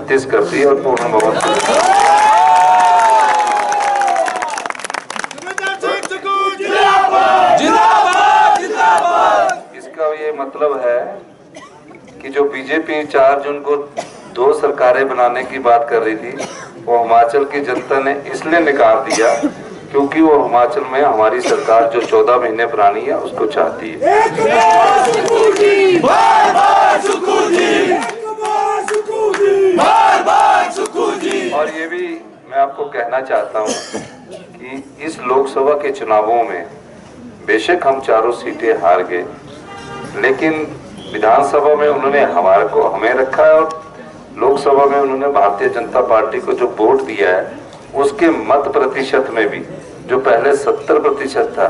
36 कर दी और पूर्ण बहुमत। इसका ये मतलब है कि जो बीजेपी 4 जून को 2 सरकारें बनाने की बात कर रही थी, वो हिमाचल की जनता ने इसलिए नकार दिया क्योंकि वो हिमाचल में हमारी सरकार जो 14 महीने पुरानी है उसको चाहती है। और ये भी मैं आपको कहना चाहता हूँ कि इस लोकसभा के चुनावों में बेशक हम 4 सीटें हार गए, लेकिन विधानसभा में उन्होंने हमें रखा है और लोकसभा में उन्होंने भारतीय जनता पार्टी को जो वोट दिया है उसके मत प्रतिशत में भी जो पहले 70% था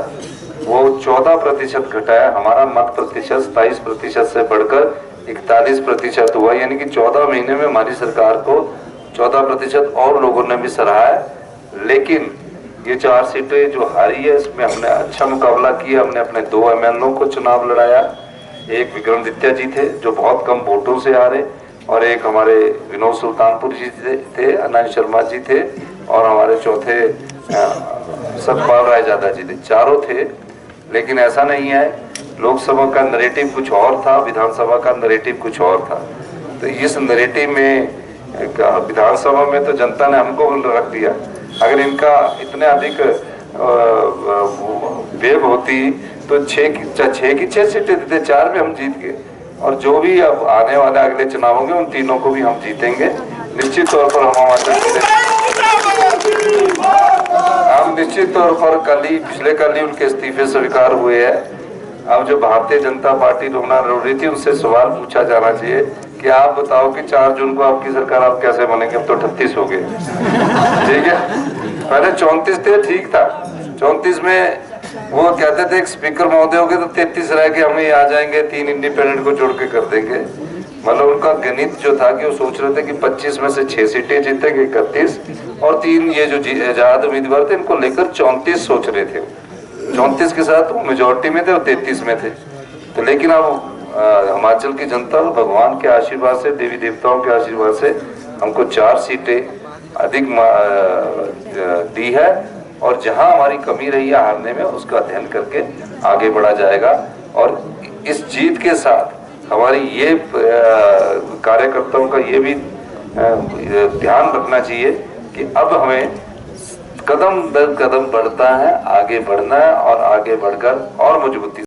वो 14% घटाया। हमारा मत प्रतिशत 27% से बढ़कर 41% हुआ, यानी कि 14 महीने में हमारी सरकार को 14% और लोगों ने भी सराहा है। लेकिन ये 4 सीटें जो हारी है इसमें हमने अच्छा मुकाबला किया। हमने अपने 2 MLO को चुनाव लड़ाया, एक विक्रमादित्य जी थे जो बहुत कम वोटों से हारे, और एक हमारे विनोद सुल्तानपुर जी थे, अनंत शर्मा जी थे, और हमारे चौथे सतपाल राय जादा जी थे। 4 थे, लेकिन ऐसा नहीं है। लोकसभा का नैरेटिव कुछ और था, विधानसभा का नैरेटिव कुछ और था। तो इस नैरेटिव में विधानसभा में तो जनता ने हमको रख दिया। अगर इनका इतने अधिक वेव होती तो 6 सीटें देते, 4 में हम जीत गए। और जो भी अब आने वाले अगले चुनाव होंगे उन तीनों को भी हम जीतेंगे निश्चित तौर पर। हम निश्चित तौर पर पिछले कल ही उनके इस्तीफे स्वीकार हुए हैं। अब जो भारतीय जनता पार्टी रोना रो रही थी उनसे सवाल पूछा जाना चाहिए कि आप बताओ कि 4 जून को आपकी सरकार आप कैसे बनेंगे। अब तो 38 हो गए, ठीक है। पहले 34 थे, ठीक था। 34 में वो कहते थे एक स्पीकर महोदय हो गए तो 33 रह के हम ही आ जाएंगे, 3 इंडिपेंडेंट को जोड़ के कर देंगे। मतलब उनका गणित जो था कि वो सोच रहे थे कि 25 में से 6 सीटें जीतेंगे, 31, और 3 ये जो आजाद उम्मीदवार थे इनको लेकर 34 सोच रहे थे। 34 के साथ वो मेजोरिटी में थे और 33 में थे। तो लेकिन अब हिमाचल की जनता और भगवान के आशीर्वाद से, देवी देवताओं के आशीर्वाद से हमको 4 सीटें अधिक दी है, और जहां हमारी कमी रही है हारने में उसका अध्ययन करके आगे बढ़ा जाएगा। और इस जीत के साथ हमारी ये कार्यकर्ताओं का ये भी ध्यान रखना चाहिए कि अब हमें कदम दर कदम बढ़ता है, आगे बढ़ना है और आगे बढ़कर और मजबूती